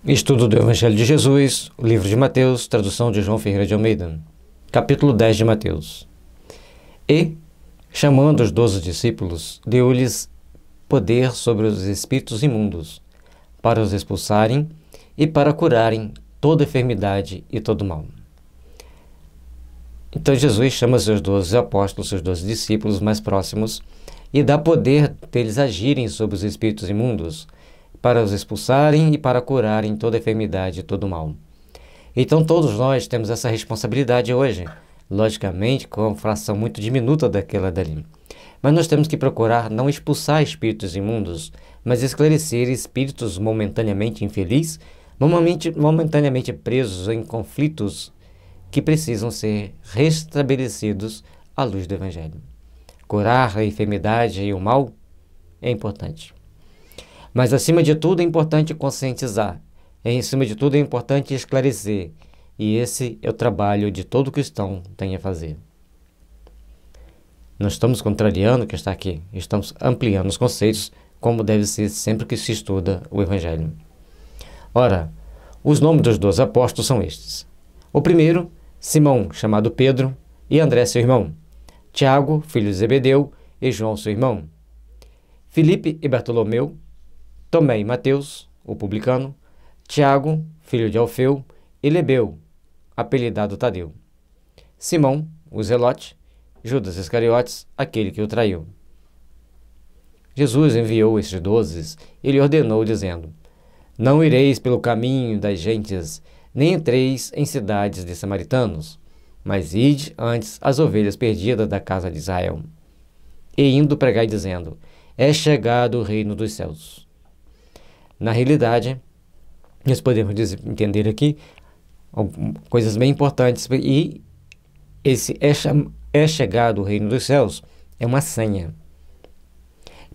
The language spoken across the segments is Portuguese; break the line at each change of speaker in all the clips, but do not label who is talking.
Estudo do Evangelho de Jesus, o livro de Mateus, tradução de João Ferreira de Almeida. Capítulo 10 de Mateus. E, chamando os 12 discípulos, deu-lhes poder sobre os espíritos imundos, para os expulsarem e para curarem toda enfermidade e todo mal. Então Jesus chama seus 12 apóstolos, seus 12 discípulos mais próximos, e dá poder deles agirem sobre os espíritos imundos, para os expulsarem e para curarem toda enfermidade e todo mal. Então todos nós temos essa responsabilidade hoje, logicamente com uma fração muito diminuta daquela dali. Mas nós temos que procurar não expulsar espíritos imundos, mas esclarecer espíritos momentaneamente infelizes, momentaneamente presos em conflitos que precisam ser restabelecidos à luz do Evangelho. Curar a enfermidade e o mal é importante. Mas, acima de tudo, é importante conscientizar. Acima de tudo, é importante esclarecer. E esse é o trabalho de todo cristão tem a fazer. Não estamos contrariando o que está aqui. Estamos ampliando os conceitos, como deve ser sempre que se estuda o Evangelho. Ora, os nomes dos 12 apóstolos são estes. O primeiro, Simão, chamado Pedro, e André, seu irmão. Tiago, filho de Zebedeu, e João, seu irmão. Filipe e Bartolomeu. Tomé e Mateus, o publicano, Tiago, filho de Alfeu, e Lebeu, apelidado Tadeu. Simão, o zelote, Judas Iscariotes, aquele que o traiu. Jesus enviou estes 12 e lhe ordenou, dizendo: Não ireis pelo caminho das gentes, nem entreis em cidades de samaritanos, mas ide antes as ovelhas perdidas da casa de Israel. E indo pregai, dizendo: É chegado o reino dos céus. Na realidade, nós podemos entender aqui coisas bem importantes, e esse é chegado o reino dos céus é uma senha.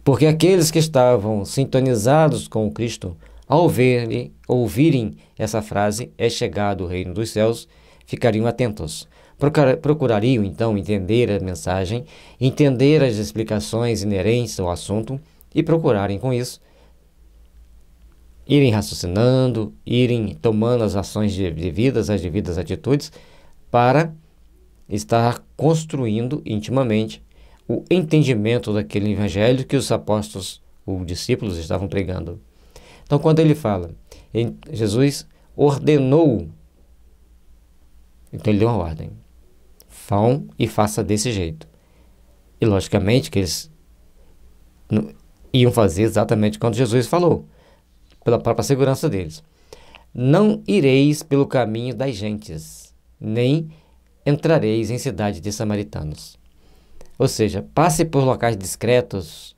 Porque aqueles que estavam sintonizados com o Cristo, ao ouvirem essa frase, é chegado o reino dos céus, ficariam atentos. Procurariam, então, entender a mensagem, entender as explicações inerentes ao assunto e procurarem, com isso, irem raciocinando, irem tomando as ações devidas, as devidas atitudes, para estar construindo intimamente o entendimento daquele evangelho que os apóstolos, os discípulos, estavam pregando. Então, quando ele fala, Jesus ordenou, então ele deu uma ordem: vão e faça desse jeito. E, logicamente, que eles iam fazer exatamente quando Jesus falou, pela própria segurança deles. Não ireis pelo caminho das gentes, nem entrareis em cidade de samaritanos. Ou seja, passe por locais discretos,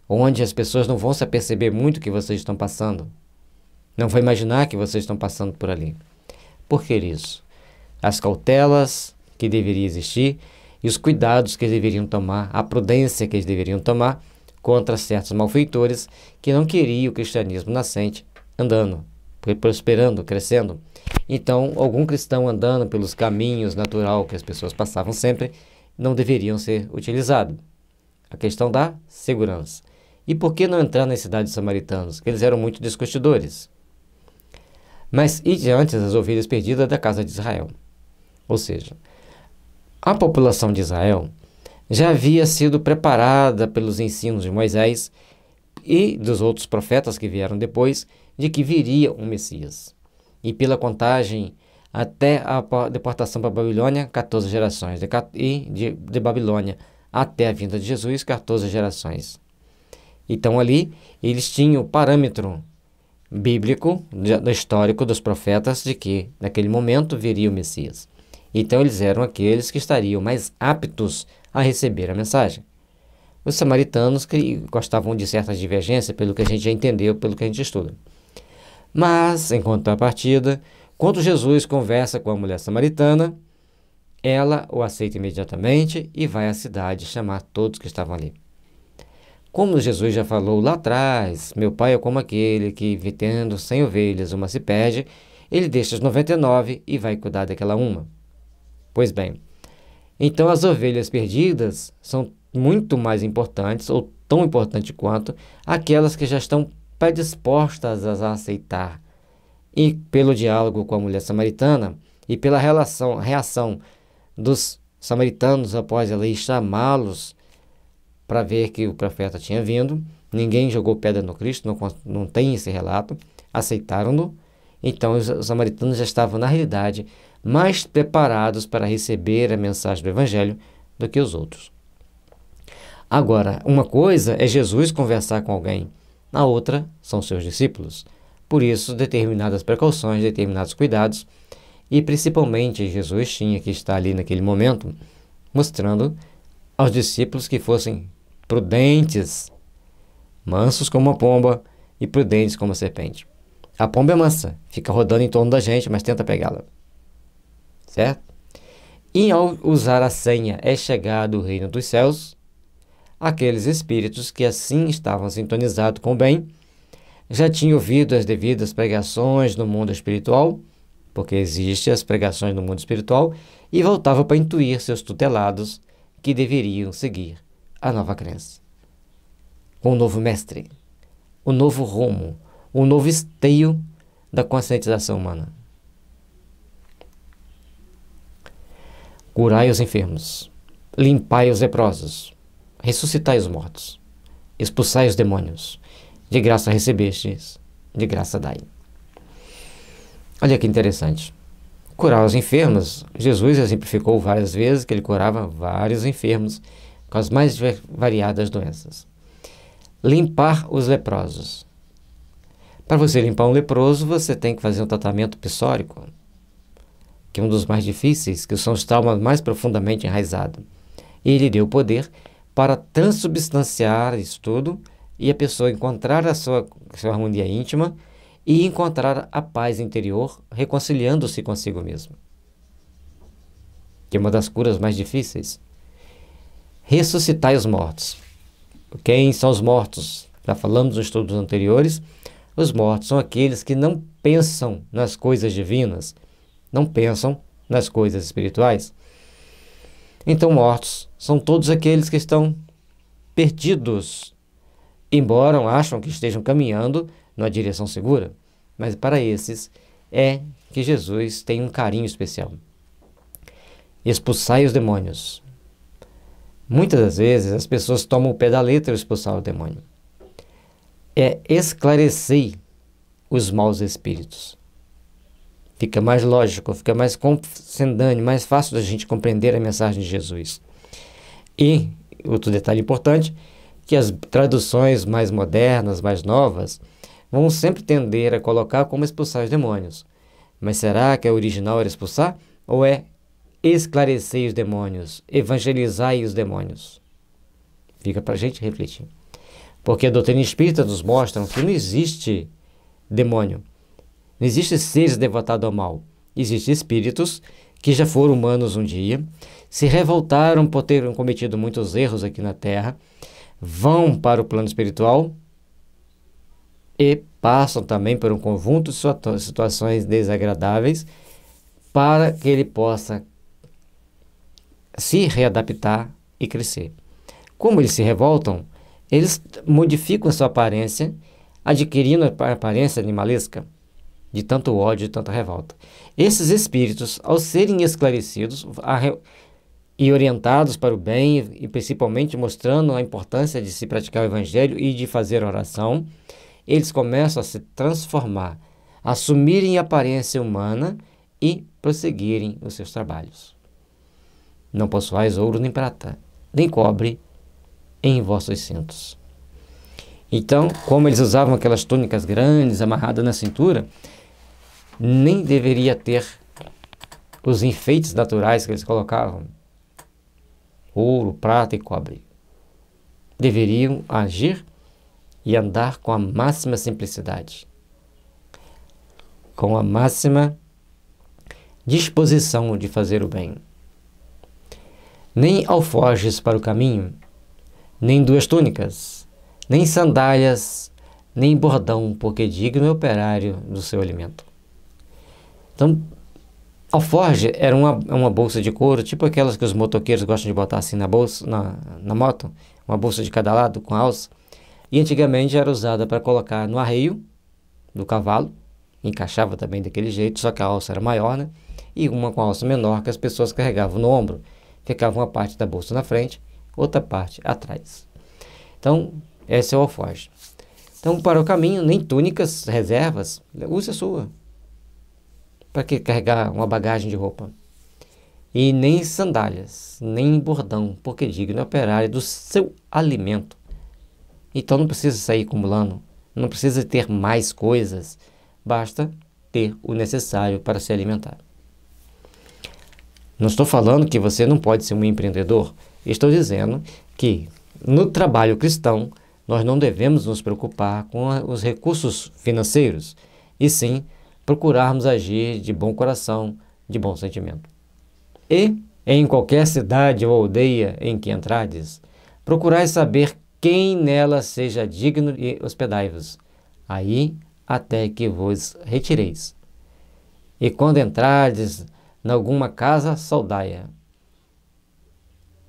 onde as pessoas não vão se aperceber muito que vocês estão passando. Não vão imaginar que vocês estão passando por ali. Por que isso? As cautelas que deveriam existir e os cuidados que eles deveriam tomar, a prudência que eles deveriam tomar contra certos malfeitores que não queriam o cristianismo nascente andando, prosperando, crescendo. Então, algum cristão andando pelos caminhos natural que as pessoas passavam sempre não deveriam ser utilizados. A questão da segurança. E por que não entrar nas cidades samaritanos? Porque eles eram muito discutidores. Mas ide antes as ovelhas perdidas da casa de Israel. Ou seja, a população de Israel já havia sido preparada pelos ensinos de Moisés e dos outros profetas que vieram depois, de que viria um Messias. E pela contagem, até a deportação para a Babilônia, 14 gerações. De Babilônia até a vinda de Jesus, 14 gerações. Então ali, eles tinham o parâmetro bíblico, histórico dos profetas, de que naquele momento viria o Messias. Então eles eram aqueles que estariam mais aptos a receber a mensagem. Os samaritanos que gostavam de certa divergência, pelo que a gente já entendeu, pelo que a gente estuda. Mas, em contrapartida, quando Jesus conversa com a mulher samaritana, ela o aceita imediatamente e vai à cidade chamar todos que estavam ali. Como Jesus já falou lá atrás, meu pai é como aquele que, tendo 100 ovelhas, uma se perde, ele deixa as 99 e vai cuidar daquela uma. Pois bem, então as ovelhas perdidas são muito mais importantes, ou tão importantes quanto, aquelas que já estão predispostas a aceitar e pelo diálogo com a mulher samaritana e pela reação dos samaritanos após ela ir chamá-los para ver que o profeta tinha vindo, ninguém jogou pedra no Cristo, não tem esse relato, aceitaram-no. Então os samaritanos já estavam, na realidade, mais preparados para receber a mensagem do Evangelho do que os outros. Agora, uma coisa é Jesus conversar com alguém, a outra são seus discípulos. Por isso, determinadas precauções, determinados cuidados, e principalmente Jesus tinha que estar ali naquele momento, mostrando aos discípulos que fossem prudentes, mansos como uma pomba e prudentes como a serpente. A pomba é mansa, fica rodando em torno da gente, mas tenta pegá-la. Certo? E ao usar a senha é chegado o reino dos céus, aqueles espíritos que assim estavam sintonizados com o bem, já tinham ouvido as devidas pregações no mundo espiritual, porque existem as pregações no mundo espiritual, e voltavam para intuir seus tutelados que deveriam seguir a nova crença. Um novo mestre, um novo rumo, um novo esteio da conscientização humana. Curai os enfermos, limpai os leprosos, ressuscitai os mortos, expulsai os demônios, de graça recebestes, de graça dai. Olha que interessante. Curar os enfermos, Jesus exemplificou várias vezes que ele curava vários enfermos com as mais variadas doenças. Limpar os leprosos. Para você limpar um leproso, você tem que fazer um tratamento psórico, que é um dos mais difíceis, que são os traumas mais profundamente enraizados. E ele deu poder para transubstanciar isso tudo e a pessoa encontrar a sua harmonia íntima e encontrar a paz interior, reconciliando-se consigo mesmo. Que é uma das curas mais difíceis. Ressuscitai os mortos. Quem são os mortos? Já falamos nos estudos anteriores. Os mortos são aqueles que não pensam nas coisas divinas, não pensam nas coisas espirituais. Então, mortos são todos aqueles que estão perdidos, embora acham que estejam caminhando numa direção segura. Mas para esses é que Jesus tem um carinho especial. Expulsai os demônios. Muitas das vezes as pessoas tomam o pé da letra ao expulsar o demônio. É esclarecer os maus espíritos. Fica mais lógico, fica mais consendâneo, mais fácil da gente compreender a mensagem de Jesus. E outro detalhe importante, que as traduções mais modernas, mais novas, vão sempre tender a colocar como expulsar os demônios. Mas será que a original era expulsar? Ou é esclarecer os demônios, evangelizar os demônios? Fica para a gente refletir. Porque a doutrina espírita nos mostra que não existe demônio. Não existe seres devotados ao mal. Existem espíritos que já foram humanos um dia, se revoltaram por terem cometido muitos erros aqui na Terra, vão para o plano espiritual e passam também por um conjunto de situações desagradáveis para que ele possa se readaptar e crescer. Como eles se revoltam, eles modificam a sua aparência, adquirindo a aparência animalesca, de tanto ódio, de tanta revolta. Esses espíritos, ao serem esclarecidos e orientados para o bem, e principalmente mostrando a importância de se praticar o Evangelho e de fazer oração, eles começam a se transformar, a assumirem a aparência humana e prosseguirem os seus trabalhos. Não possuais ouro nem prata, nem cobre em vossos cintos. Então, como eles usavam aquelas túnicas grandes, amarradas na cintura, nem deveria ter os enfeites naturais que eles colocavam, ouro, prata e cobre. Deveriam agir e andar com a máxima simplicidade, com a máxima disposição de fazer o bem. Nem alforjes para o caminho, nem duas túnicas, nem sandálias, nem bordão, porque digno é o operário do seu alimento. Então, alforge era uma bolsa de couro, tipo aquelas que os motoqueiros gostam de botar assim na bolsa, na moto, uma bolsa de cada lado com alça, e antigamente era usada para colocar no arreio do cavalo encaixava também daquele jeito, só que a alça era maior, né? E uma com a alça menor que as pessoas carregavam no ombro. Ficava uma parte da bolsa na frente, outra parte atrás. Então, esse é o alforje. Então, para o caminho, nem túnicas, reservas, use a sua. Para que carregar uma bagagem de roupa? E nem sandálias, nem bordão, porque digno é operário do seu alimento. Então não precisa sair acumulando, não precisa ter mais coisas, basta ter o necessário para se alimentar. Não estou falando que você não pode ser um empreendedor, estou dizendo que no trabalho cristão nós não devemos nos preocupar com os recursos financeiros, e sim procurarmos agir de bom coração, de bom sentimento. E, em qualquer cidade ou aldeia em que entrardes, procurai saber quem nela seja digno e hospedai-vos, aí até que vos retireis. E quando entrardes em alguma casa, saudai-a.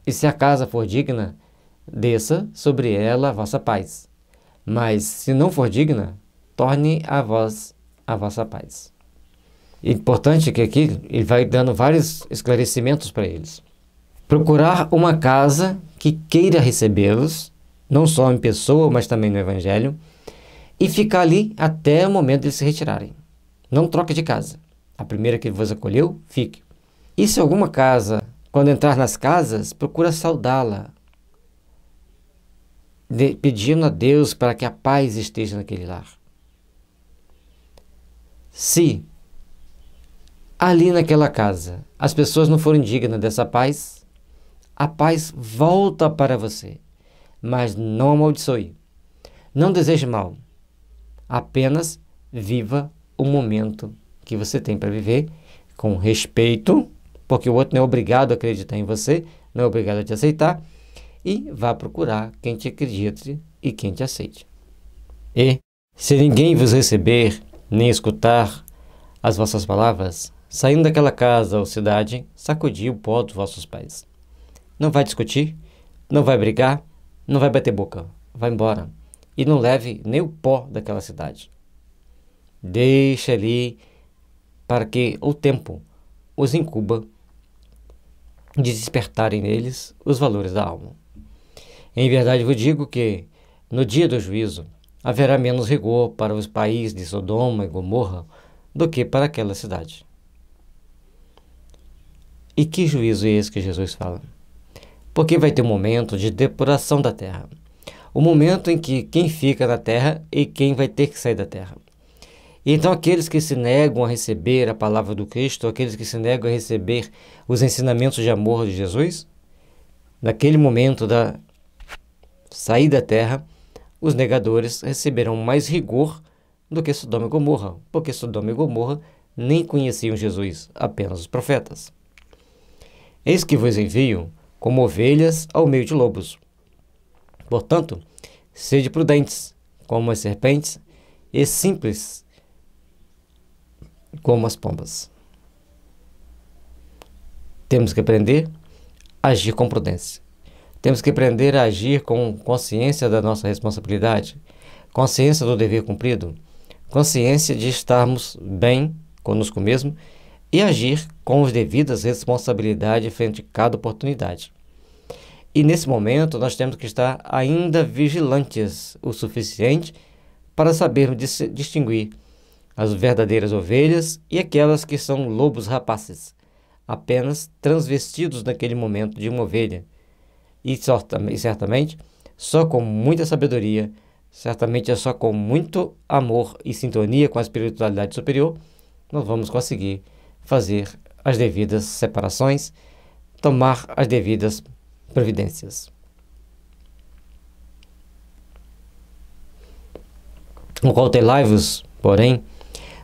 E se a casa for digna, desça sobre ela a vossa paz. Mas se não for digna, torne a vós a vossa paz. Importante que aqui ele vai dando vários esclarecimentos para eles. Procurar uma casa que queira recebê-los, não só em pessoa, mas também no Evangelho, e ficar ali até o momento de eles se retirarem. Não troque de casa. A primeira que vos acolheu, fique. E se alguma casa, quando entrar nas casas, procura saudá-la, pedindo a Deus para que a paz esteja naquele lar. Se ali naquela casa as pessoas não forem dignas dessa paz, a paz volta para você, mas não amaldiçoe. Não deseje mal, apenas viva o momento que você tem para viver com respeito, porque o outro não é obrigado a acreditar em você, não é obrigado a te aceitar, e vá procurar quem te acredite e quem te aceite. E, se ninguém vos receber, nem escutar as vossas palavras, saindo daquela casa ou cidade, sacudi o pó dos vossos pés. Não vai discutir, não vai brigar, não vai bater boca, vai embora. E não leve nem o pó daquela cidade. Deixe ali para que o tempo os incuba de despertarem neles os valores da alma. Em verdade vos digo que, no dia do juízo, haverá menos rigor para os países de Sodoma e Gomorra do que para aquela cidade. E que juízo é esse que Jesus fala? Porque vai ter um momento de depuração da terra. O momento em que quem fica na terra e quem vai ter que sair da terra. Então aqueles que se negam a receber a palavra do Cristo, aqueles que se negam a receber os ensinamentos de amor de Jesus, naquele momento da saída da terra, os negadores receberão mais rigor do que Sodoma e Gomorra, porque Sodoma e Gomorra nem conheciam Jesus, apenas os profetas. Eis que vos envio como ovelhas ao meio de lobos. Portanto, sede prudentes como as serpentes e simples como as pombas. Temos que aprender a agir com prudência. Temos que aprender a agir com consciência da nossa responsabilidade, consciência do dever cumprido, consciência de estarmos bem conosco mesmo e agir com as devidas responsabilidades frente a cada oportunidade. E nesse momento nós temos que estar ainda vigilantes o suficiente para sabermos distinguir as verdadeiras ovelhas e aquelas que são lobos rapaces, apenas transvestidos naquele momento de uma ovelha. E certamente, só com muita sabedoria, certamente é só com muito amor e sintonia com a espiritualidade superior, nós vamos conseguir fazer as devidas separações, tomar as devidas providências. Cautelai-vos, porém,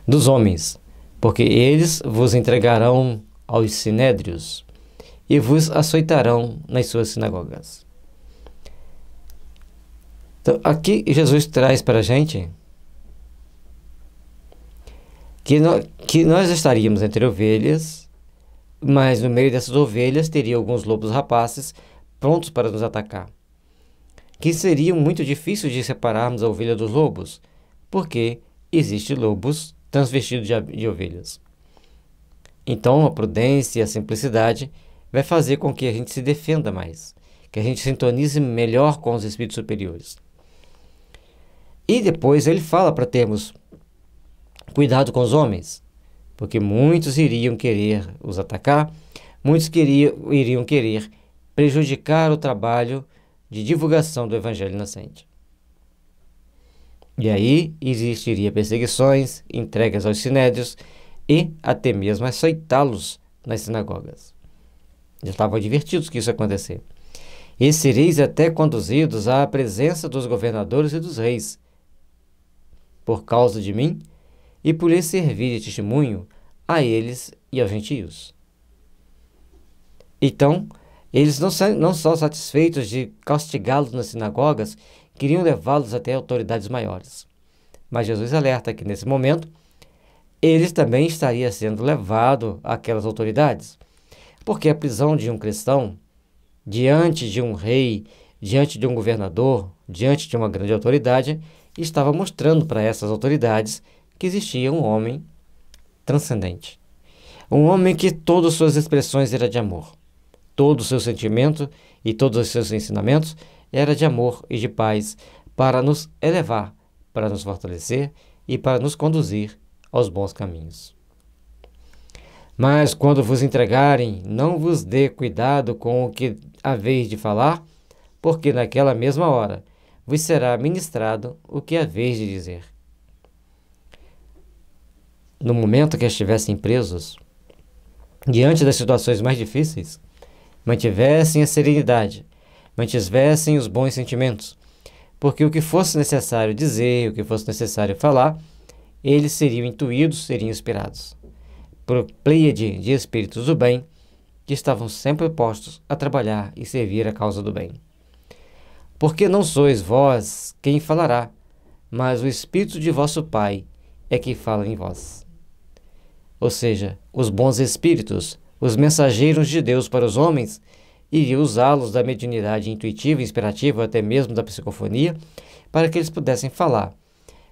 dos homens, porque eles vos entregarão aos sinédrios e vos açoitarão nas suas sinagogas. Então, aqui Jesus traz para a gente que nós estaríamos entre ovelhas, mas no meio dessas ovelhas teria alguns lobos rapaces prontos para nos atacar, que seria muito difícil de separarmos a ovelha dos lobos, porque existem lobos transvestido de ovelhas. Então, a prudência e a simplicidade vai fazer com que a gente se defenda mais, que a gente sintonize melhor com os espíritos superiores. E depois ele fala para termos cuidado com os homens, porque muitos iriam querer os atacar, muitos iriam querer prejudicar o trabalho de divulgação do Evangelho inocente. E aí existiria perseguições, entregas aos sinédrios e até mesmo açoitá-los nas sinagogas. Já estavam advertidos que isso ia acontecer. E sereis até conduzidos à presença dos governadores e dos reis, por causa de mim, e por lhes servir de testemunho a eles e aos gentios. Então, eles não só satisfeitos de castigá-los nas sinagogas, queriam levá-los até autoridades maiores. Mas Jesus alerta que, nesse momento, eles também estariam sendo levados àquelas autoridades. Porque a prisão de um cristão, diante de um rei, diante de um governador, diante de uma grande autoridade, estava mostrando para essas autoridades que existia um homem transcendente. Um homem que todas as suas expressões eram de amor. Todo o seu sentimento e todos os seus ensinamentos era de amor e de paz para nos elevar, para nos fortalecer e para nos conduzir aos bons caminhos. Mas quando vos entregarem, não vos dê cuidado com o que haveis de falar, porque naquela mesma hora vos será ministrado o que haveis de dizer. No momento que estivessem presos, diante das situações mais difíceis, mantivessem a serenidade, mantivessem os bons sentimentos, porque o que fosse necessário dizer, o que fosse necessário falar, eles seriam intuídos, seriam inspirados por pleiade de espíritos do bem que estavam sempre postos a trabalhar e servir a causa do bem. Porque não sois vós quem falará, mas o Espírito de vosso Pai é quem fala em vós. Ou seja, os bons espíritos, os mensageiros de Deus para os homens, iriam usá-los da mediunidade intuitiva e inspirativa, até mesmo da psicofonia, para que eles pudessem falar,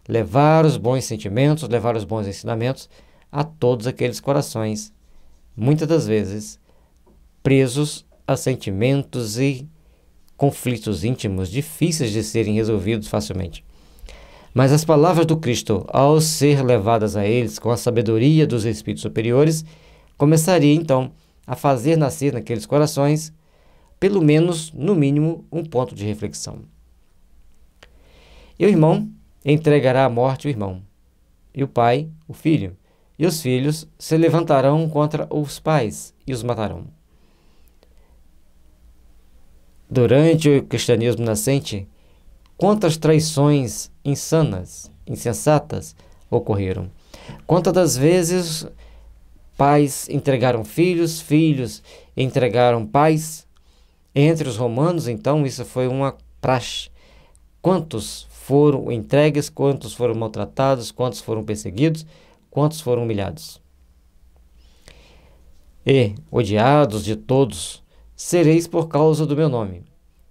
levar os bons sentimentos, levar os bons ensinamentos a todos aqueles corações, muitas das vezes presos a sentimentos e conflitos íntimos difíceis de serem resolvidos facilmente. Mas as palavras do Cristo, ao ser levadas a eles com a sabedoria dos espíritos superiores, começaria então a fazer nascer naqueles corações, pelo menos, no mínimo, um ponto de reflexão. E o irmão entregará à morte o irmão, e o pai, o filho, e os filhos se levantarão contra os pais e os matarão. Durante o cristianismo nascente, quantas traições insanas, insensatas ocorreram? Quantas das vezes pais entregaram filhos, filhos entregaram pais? Entre os romanos, então, isso foi uma praxe. Quantos foram entregues, quantos foram maltratados, quantos foram perseguidos, quantos foram humilhados? E, odiados de todos, sereis por causa do meu nome,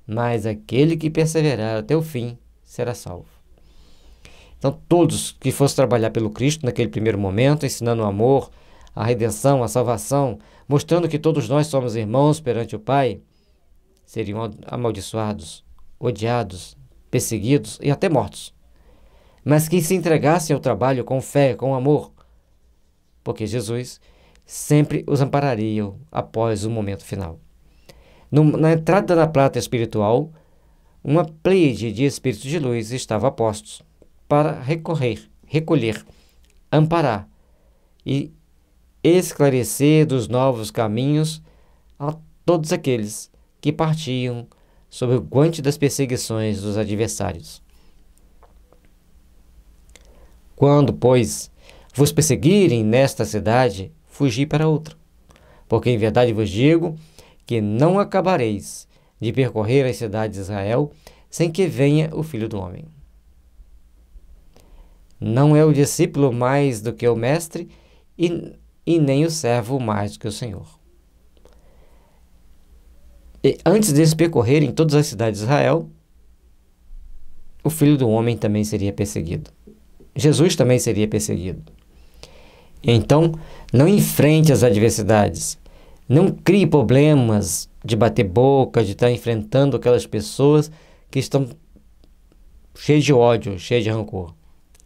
mas aquele que perseverar até o fim será salvo. Então, todos que fossem trabalhar pelo Cristo naquele primeiro momento, ensinando o amor, a redenção, a salvação, mostrando que todos nós somos irmãos perante o Pai, seriam amaldiçoados, odiados, perseguidos e até mortos. Mas que se entregassem ao trabalho com fé, com amor, porque Jesus sempre os ampararia após o momento final. Na entrada da prata espiritual, uma pleiade de espíritos de luz estava a postos para recolher, amparar e esclarecer dos novos caminhos a todos aqueles que partiam sob o guante das perseguições dos adversários. Quando, pois, vos perseguirem nesta cidade, fugi para outra, porque em verdade vos digo que não acabareis de percorrer as cidades de Israel sem que venha o Filho do Homem. Não é o discípulo mais do que o mestre e nem o servo mais do que o Senhor. E antes deles percorrerem todas as cidades de Israel, o Filho do Homem também seria perseguido. Jesus também seria perseguido. Então, não enfrente as adversidades. Não crie problemas de bater boca, de estar enfrentando aquelas pessoas que estão cheias de ódio, cheias de rancor.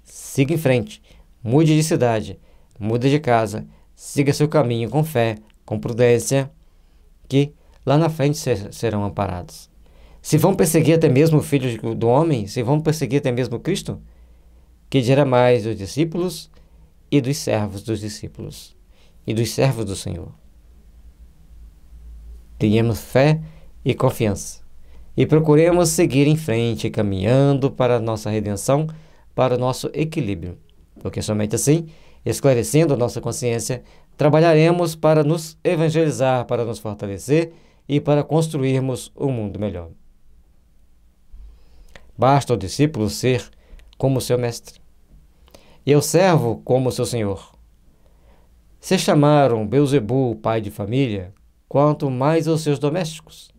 Siga em frente. Mude de cidade. Mude de casa. Siga seu caminho com fé, com prudência, que lá na frente serão amparados. Se vão perseguir até mesmo o Filho do Homem, se vão perseguir até mesmo Cristo, que dirá mais dos discípulos e dos servos dos discípulos e dos servos do Senhor. Tenhamos fé e confiança e procuremos seguir em frente, caminhando para a nossa redenção, para o nosso equilíbrio, porque somente assim, esclarecendo a nossa consciência, trabalharemos para nos evangelizar, para nos fortalecer e para construirmos um mundo melhor. Basta ao discípulo ser como seu mestre e ao servo como seu senhor. Se chamaram Beelzebu pai de família, quanto mais aos seus domésticos.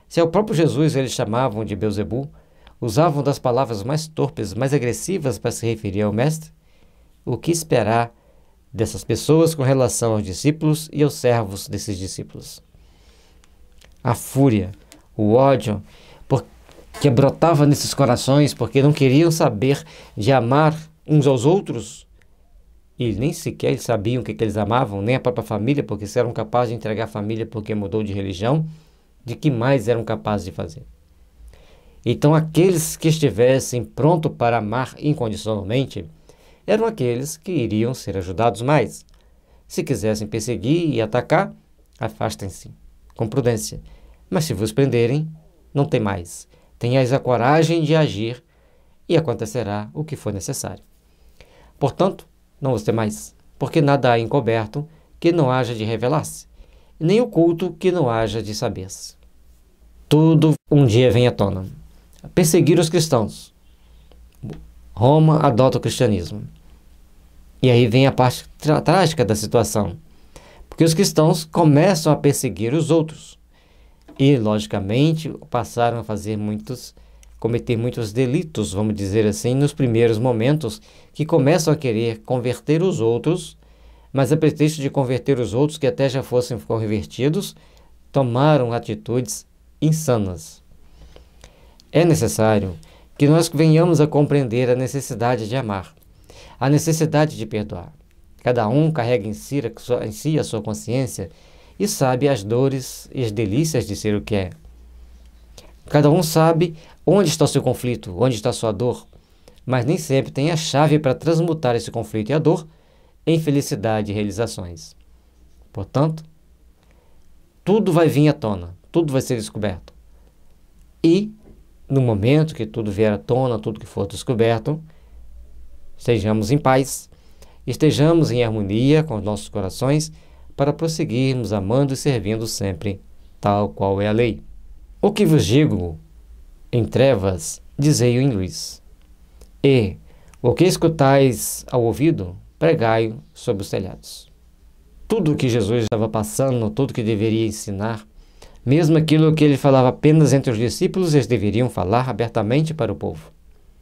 Se ao próprio Jesus eles chamavam de Beelzebu, usavam das palavras mais torpes, mais agressivas para se referir ao mestre, o que esperar dessas pessoas com relação aos discípulos e aos servos desses discípulos? A fúria, o ódio, que brotava nesses corações porque não queriam saber de amar uns aos outros, e nem sequer sabiam o que eles amavam, nem a própria família, porque se eram capazes de entregar a família porque mudou de religião, de que mais eram capazes de fazer? Então aqueles que estivessem prontos para amar incondicionalmente eram aqueles que iriam ser ajudados mais. Se quisessem perseguir e atacar, afastem-se, com prudência. Mas se vos prenderem, não tem mais. Tenhais a coragem de agir e acontecerá o que for necessário. Portanto, não vos temais, porque nada há encoberto que não haja de revelar-se, nem oculto que não haja de saber-se. Tudo um dia vem à tona. Perseguir os cristãos. Roma adota o cristianismo. E aí vem a parte trágica da situação, porque os cristãos começam a perseguir os outros. E, logicamente, passaram a cometer muitos delitos, vamos dizer assim, nos primeiros momentos, que começam a querer converter os outros, mas a pretexto de converter os outros, que até já fossem convertidos, tomaram atitudes insanas. É necessário que nós venhamos a compreender a necessidade de amar, a necessidade de perdoar. Cada um carrega em si a sua consciência e sabe as dores e as delícias de ser o que é. Cada um sabe onde está o seu conflito, onde está a sua dor, mas nem sempre tem a chave para transmutar esse conflito e a dor em felicidade e realizações. Portanto, tudo vai vir à tona, tudo vai ser descoberto. E, no momento que tudo vier à tona, tudo que for descoberto, estejamos em paz, estejamos em harmonia com os nossos corações, para prosseguirmos amando e servindo sempre, tal qual é a lei. O que vos digo em trevas, dizei-o em luz. E o que escutais ao ouvido, pregai-o sobre os telhados. Tudo o que Jesus estava passando, tudo que deveria ensinar, mesmo aquilo que ele falava apenas entre os discípulos, eles deveriam falar abertamente para o povo.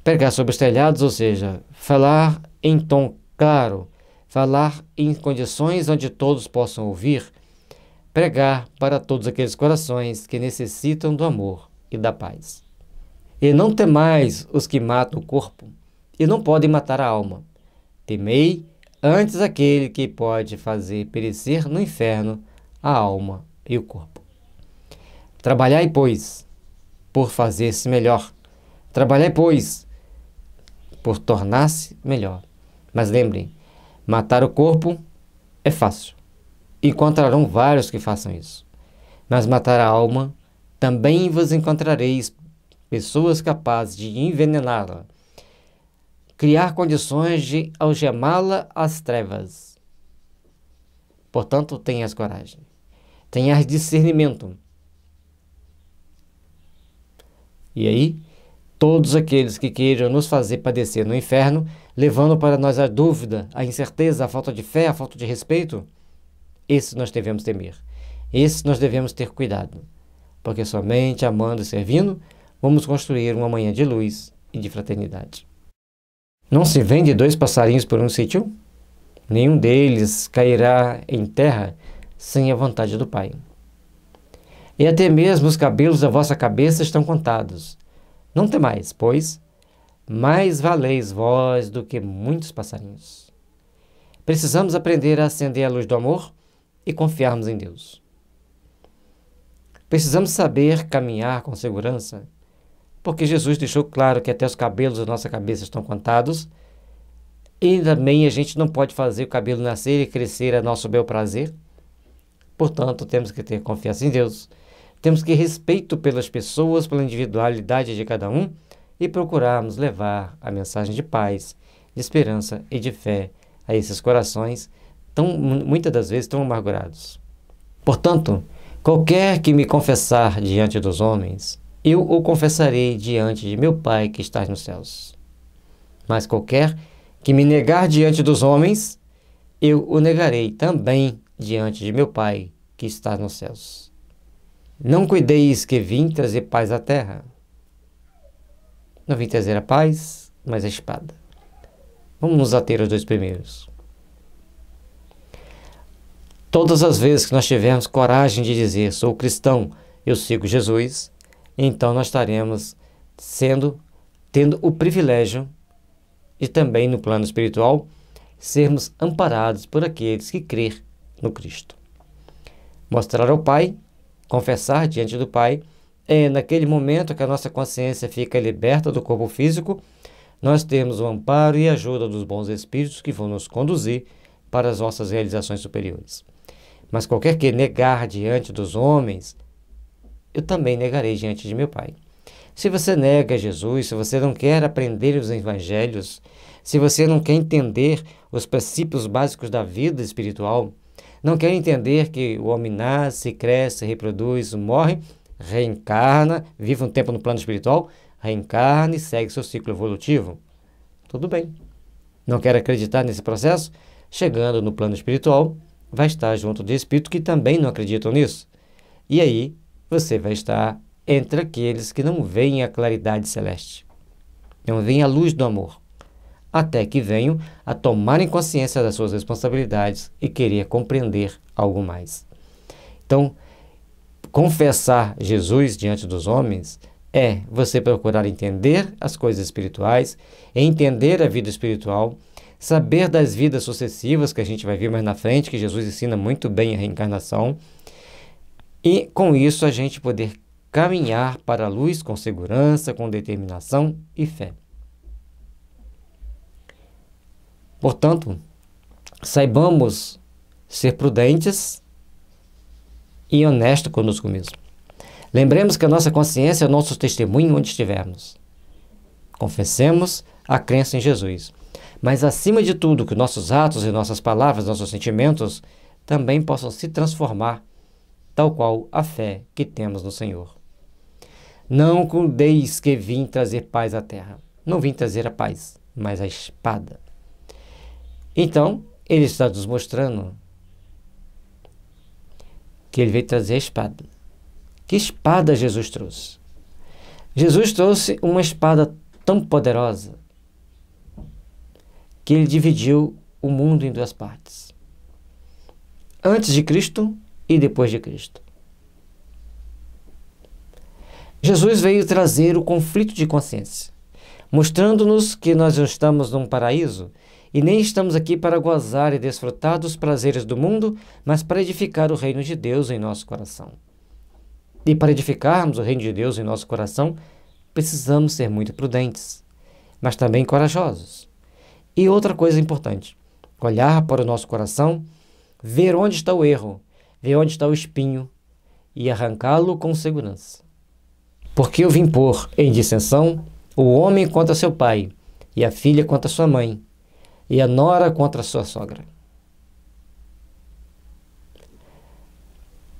Pregar sobre os telhados, ou seja, falar em tom claro, falar em condições onde todos possam ouvir, pregar para todos aqueles corações que necessitam do amor e da paz. E não temais os que matam o corpo e não podem matar a alma. Temei antes aquele que pode fazer perecer no inferno a alma e o corpo. Trabalhai, pois, por fazer-se melhor. Trabalhai, pois, por tornar-se melhor. Mas lembrem, matar o corpo é fácil. Encontrarão vários que façam isso. Mas matar a alma, também vos encontrareis pessoas capazes de envenená-la, criar condições de algemá-la às trevas. Portanto, tenhas coragem. Tenhas discernimento. E aí, todos aqueles que queiram nos fazer padecer no inferno, levando para nós a dúvida, a incerteza, a falta de fé, a falta de respeito, esses nós devemos temer. Esses nós devemos ter cuidado. Porque somente amando e servindo, vamos construir uma manhã de luz e de fraternidade. Não se vende 2 passarinhos por um sítio? Nenhum deles cairá em terra sem a vontade do Pai. E até mesmo os cabelos da vossa cabeça estão contados. Não temais, pois, mais valeis vós do que muitos passarinhos. Precisamos aprender a acender a luz do amor e confiarmos em Deus. Precisamos saber caminhar com segurança, porque Jesus deixou claro que até os cabelos da nossa cabeça estão contados, e também a gente não pode fazer o cabelo nascer e crescer a nosso bel prazer. Portanto, temos que ter confiança em Deus, temos que ter respeito pelas pessoas, pela individualidade de cada um, e procurarmos levar a mensagem de paz, de esperança e de fé a esses corações, muitas das vezes tão amargurados. Portanto, qualquer que me confessar diante dos homens, eu o confessarei diante de meu Pai que está nos céus. Mas qualquer que me negar diante dos homens, eu o negarei também diante de meu Pai que está nos céus. Não cuideis que vim trazer paz à terra. Não vim trazer a paz, mas a espada. Vamos nos ater aos dois primeiros. Todas as vezes que nós tivermos coragem de dizer, sou cristão, eu sigo Jesus, então nós estaremos tendo o privilégio e também no plano espiritual, sermos amparados por aqueles que crer no Cristo. Mostrar ao Pai, confessar diante do Pai, é naquele momento que a nossa consciência fica liberta do corpo físico, nós temos o amparo e a ajuda dos bons espíritos que vão nos conduzir para as nossas realizações superiores. Mas qualquer que negar diante dos homens, eu também negarei diante de meu Pai. Se você nega Jesus, se você não quer aprender os evangelhos, se você não quer entender os princípios básicos da vida espiritual, não quer entender que o homem nasce, cresce, reproduz, morre, reencarna, vive um tempo no plano espiritual, reencarna e segue seu ciclo evolutivo, tudo bem. Não quer acreditar nesse processo? Chegando no plano espiritual, vai estar junto de espíritos que também não acreditam nisso. E aí, você vai estar entre aqueles que não veem a claridade celeste, não veem a luz do amor, até que venham a tomarem consciência das suas responsabilidades e querer compreender algo mais. Então, confessar Jesus diante dos homens é você procurar entender as coisas espirituais, entender a vida espiritual, saber das vidas sucessivas, que a gente vai ver mais na frente, que Jesus ensina muito bem a reencarnação, e com isso a gente poder caminhar para a luz com segurança, com determinação e fé. Portanto, saibamos ser prudentes e honestos conosco mesmo. Lembremos que a nossa consciência é o nosso testemunho onde estivermos. Confessemos a crença em Jesus. Mas, acima de tudo, que nossos atos e nossas palavras, nossos sentimentos também possam se transformar, tal qual a fé que temos no Senhor. Não cuideis que vim trazer paz à terra. Não vim trazer a paz, mas a espada. Então, ele está nos mostrando que ele veio trazer a espada. Que espada Jesus trouxe? Jesus trouxe uma espada tão poderosa que ele dividiu o mundo em duas partes. Antes de Cristo e depois de Cristo. Jesus veio trazer o conflito de consciência, mostrando-nos que nós não estamos num paraíso e nem estamos aqui para gozar e desfrutar dos prazeres do mundo, mas para edificar o reino de Deus em nosso coração. E para edificarmos o reino de Deus em nosso coração, precisamos ser muito prudentes, mas também corajosos. E outra coisa importante, olhar para o nosso coração, ver onde está o erro, ver onde está o espinho e arrancá-lo com segurança. Porque eu vim pôr em dissensão o homem contra seu pai, e a filha contra sua mãe, e a nora contra sua sogra.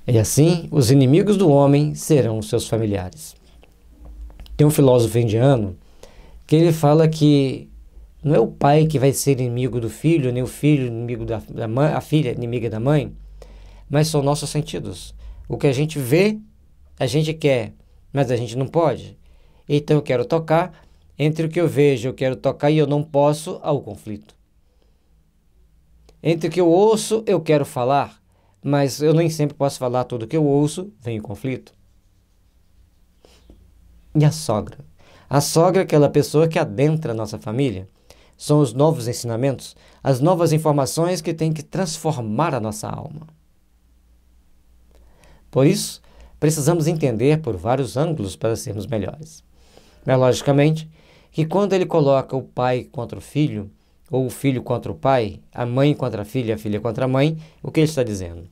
E assim, os inimigos do homem serão os seus familiares. Tem um filósofo indiano que ele fala que não é o pai que vai ser inimigo do filho, nem o filho inimigo da mãe, a filha inimiga da mãe, mas são nossos sentidos. O que a gente vê, a gente quer, mas a gente não pode. Então eu quero tocar, entre o que eu vejo, eu quero tocar e eu não posso, há o conflito. Entre o que eu ouço, eu quero falar, mas eu nem sempre posso falar tudo o que eu ouço, vem o conflito. E a sogra? A sogra é aquela pessoa que adentra a nossa família. São os novos ensinamentos, as novas informações que têm que transformar a nossa alma. Por isso, precisamos entender por vários ângulos para sermos melhores. Mas, logicamente, que quando ele coloca o pai contra o filho, ou o filho contra o pai, a mãe contra a filha contra a mãe, o que ele está dizendo?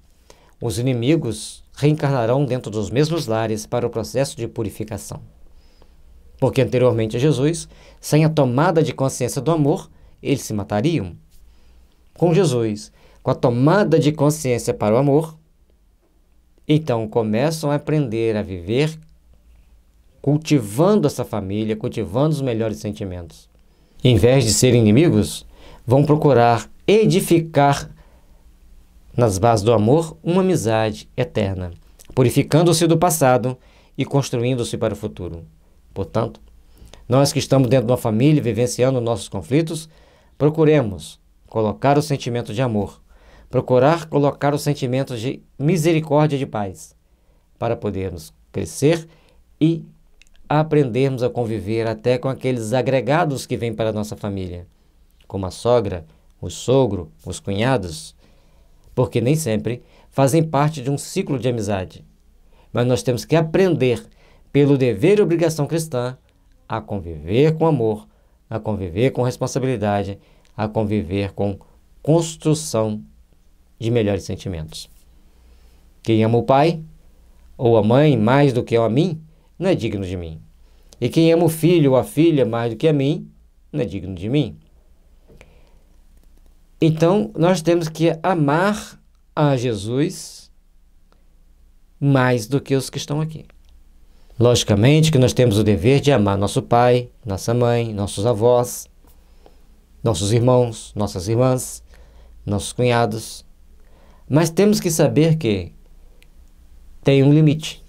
Os inimigos reencarnarão dentro dos mesmos lares para o processo de purificação. Porque anteriormente a Jesus, sem a tomada de consciência do amor, eles se matariam. Com Jesus, com a tomada de consciência para o amor, então começam a aprender a viver cultivando essa família, cultivando os melhores sentimentos. Em vez de serem inimigos, vão procurar edificar nas bases do amor uma amizade eterna, purificando-se do passado e construindo-se para o futuro. Portanto, nós que estamos dentro de uma família vivenciando nossos conflitos, procuremos colocar o sentimento de amor, procurar colocar o sentimento de misericórdia e de paz, para podermos crescer e aprendermos a conviver até com aqueles agregados que vêm para a nossa família, como a sogra, o sogro, os cunhados, porque nem sempre fazem parte de um ciclo de amizade. Mas nós temos que aprender, pelo dever e obrigação cristã, a conviver com amor, a conviver com responsabilidade, a conviver com construção de melhores sentimentos. Quem ama o pai ou a mãe mais do que a mim, não é digno de mim. E quem ama o filho ou a filha mais do que a mim, não é digno de mim. Então, nós temos que amar a Jesus mais do que os que estão aqui. Logicamente que nós temos o dever de amar nosso pai, nossa mãe, nossos avós, nossos irmãos, nossas irmãs, nossos cunhados. Mas temos que saber que tem um limite.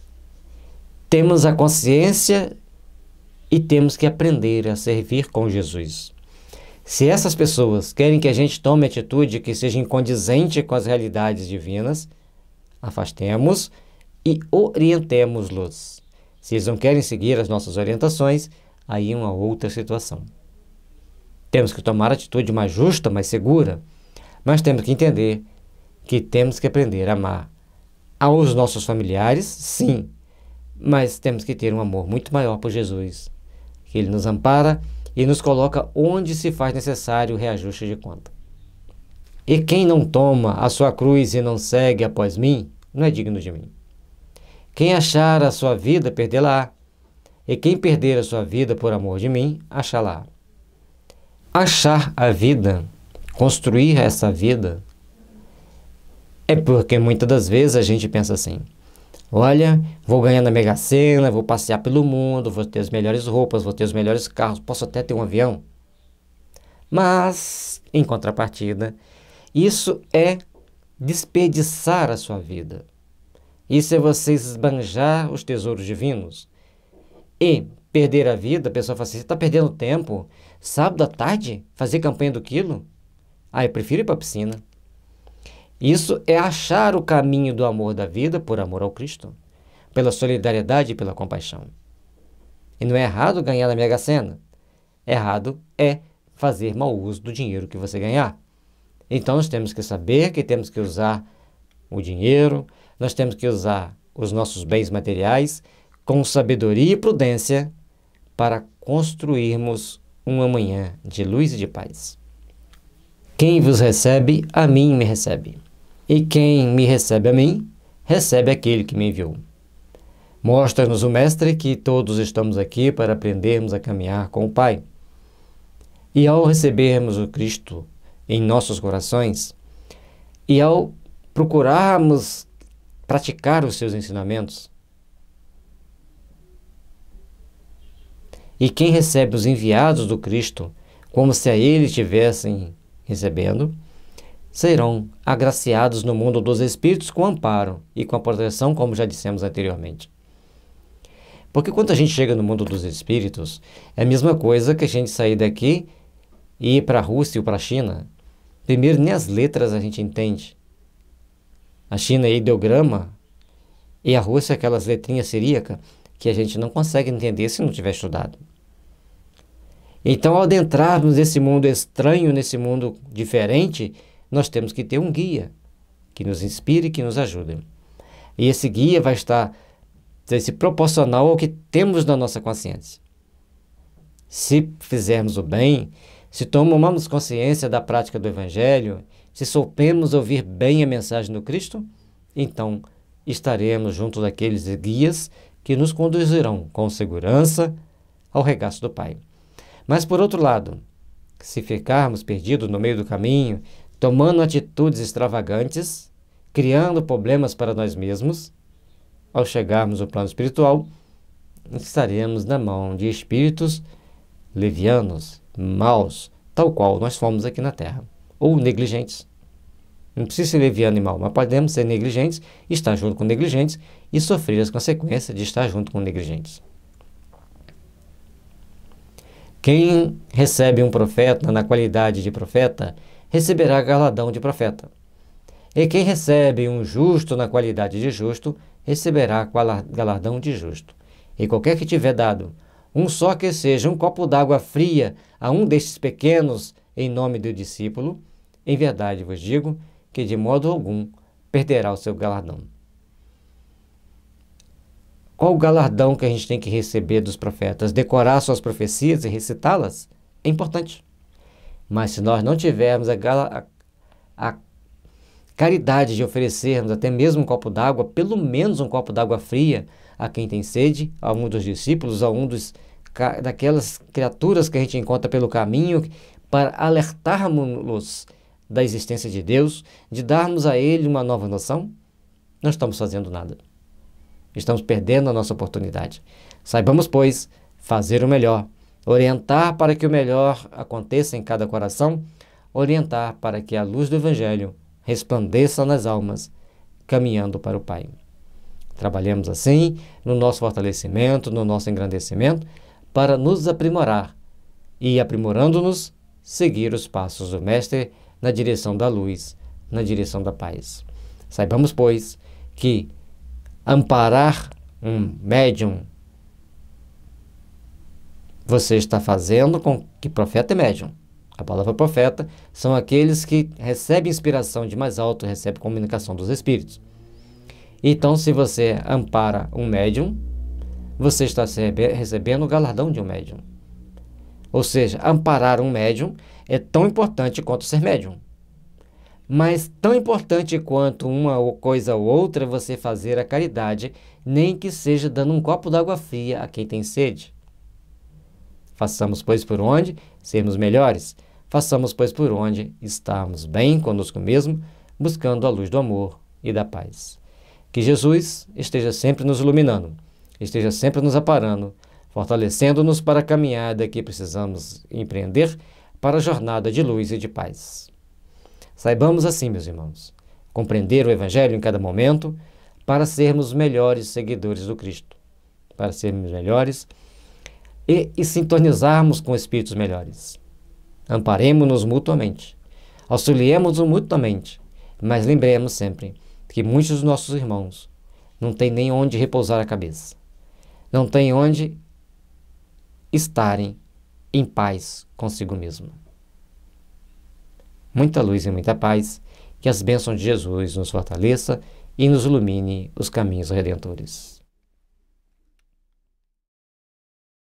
Temos a consciência e temos que aprender a servir com Jesus. Se essas pessoas querem que a gente tome atitude que seja incondizente com as realidades divinas, afastemos e orientemos-los. Se eles não querem seguir as nossas orientações, aí é uma outra situação. Temos que tomar atitude mais justa, mais segura, mas temos que entender que temos que aprender a amar aos nossos familiares, sim, mas temos que ter um amor muito maior por Jesus, que Ele nos ampara e nos coloca onde se faz necessário o reajuste de conta. E quem não toma a sua cruz e não segue após mim, não é digno de mim. Quem achar a sua vida, perdê-la. E quem perder a sua vida por amor de mim, achá-la. Achar a vida, construir essa vida, é porque muitas das vezes a gente pensa assim: olha, vou ganhar na Mega Sena, vou passear pelo mundo, vou ter as melhores roupas, vou ter os melhores carros, posso até ter um avião. Mas, em contrapartida, isso é desperdiçar a sua vida. Isso é você esbanjar os tesouros divinos. E perder a vida, a pessoa fala assim: você está perdendo tempo, sábado à tarde, fazer campanha do quilo? Ah, eu prefiro ir para a piscina. Isso é achar o caminho do amor da vida por amor ao Cristo, pela solidariedade e pela compaixão. E não é errado ganhar na Mega Sena. Errado é fazer mau uso do dinheiro que você ganhar. Então nós temos que saber que temos que usar o dinheiro, nós temos que usar os nossos bens materiais com sabedoria e prudência para construirmos uma manhã de luz e de paz. Quem vos recebe, a mim me recebe. E quem me recebe a mim, recebe aquele que me enviou. Mostra-nos o Mestre que todos estamos aqui para aprendermos a caminhar com o Pai. E ao recebermos o Cristo em nossos corações, e ao procurarmos praticar os seus ensinamentos, e quem recebe os enviados do Cristo, como se a Ele estivessem recebendo, serão agraciados no mundo dos espíritos com amparo e com a proteção, como já dissemos anteriormente. Porque quando a gente chega no mundo dos espíritos, é a mesma coisa que a gente sair daqui e ir para a Rússia ou para a China. Primeiro, nem as letras a gente entende. A China é ideograma e a Rússia é aquelas letrinhas siríacas que a gente não consegue entender se não tiver estudado. Então, ao adentrarmos nesse mundo estranho, nesse mundo diferente, nós temos que ter um guia que nos inspire, que nos ajude. E esse guia vai ser proporcional ao que temos na nossa consciência. Se fizermos o bem, se tomamos consciência da prática do Evangelho, se soubemos ouvir bem a mensagem do Cristo, então estaremos junto daqueles guias que nos conduzirão com segurança ao regaço do Pai. Mas, por outro lado, se ficarmos perdidos no meio do caminho, tomando atitudes extravagantes, criando problemas para nós mesmos, ao chegarmos ao plano espiritual, estaremos na mão de espíritos levianos, maus, tal qual nós fomos aqui na Terra, ou negligentes. Não precisa ser leviano e mau, mas podemos ser negligentes, estar junto com negligentes e sofrer as consequências de estar junto com negligentes. Quem recebe um profeta na qualidade de profeta, receberá galardão de profeta. E quem recebe um justo na qualidade de justo, receberá galardão de justo. E qualquer que tiver dado um só que seja um copo d'água fria a um destes pequenos em nome do discípulo, em verdade vos digo que de modo algum perderá o seu galardão. Qual o galardão que a gente tem que receber dos profetas? Decorar suas profecias e recitá-las? É importante. Mas se nós não tivermos a caridade de oferecermos até mesmo um copo d'água, pelo menos um copo d'água fria, a quem tem sede, a um dos discípulos, a um daquelas criaturas que a gente encontra pelo caminho, para alertarmos-los da existência de Deus, de darmos a ele uma nova noção, não estamos fazendo nada. Estamos perdendo a nossa oportunidade. Saibamos, pois, fazer o melhor, orientar para que o melhor aconteça em cada coração, orientar para que a luz do Evangelho resplandeça nas almas, caminhando para o Pai. Trabalhemos assim no nosso fortalecimento, no nosso engrandecimento, para nos aprimorar e, aprimorando-nos, seguir os passos do Mestre na direção da luz, na direção da paz. Saibamos, pois, que amparar um médium, você está fazendo com que profeta é médium. A palavra profeta são aqueles que recebem inspiração de mais alto, recebem comunicação dos espíritos. Então, se você ampara um médium, você está recebendo o galardão de um médium. Ou seja, amparar um médium é tão importante quanto ser médium. Mas tão importante quanto uma coisa ou outra é você fazer a caridade, nem que seja dando um copo d'água fria a quem tem sede. Façamos, pois, por onde sermos melhores. Façamos, pois, por onde estarmos bem conosco mesmo, buscando a luz do amor e da paz. Que Jesus esteja sempre nos iluminando, esteja sempre nos aparando, fortalecendo-nos para a caminhada que precisamos empreender para a jornada de luz e de paz. Saibamos assim, meus irmãos, compreender o Evangelho em cada momento para sermos melhores seguidores do Cristo, para sermos melhores e sintonizarmos com espíritos melhores. Amparemos-nos mutuamente, auxiliemos-nos mutuamente, mas lembremos sempre que muitos dos nossos irmãos não têm nem onde repousar a cabeça, não têm onde estarem em paz consigo mesmo. Muita luz e muita paz, que as bênçãos de Jesus nos fortaleça e nos ilumine os caminhos redentores.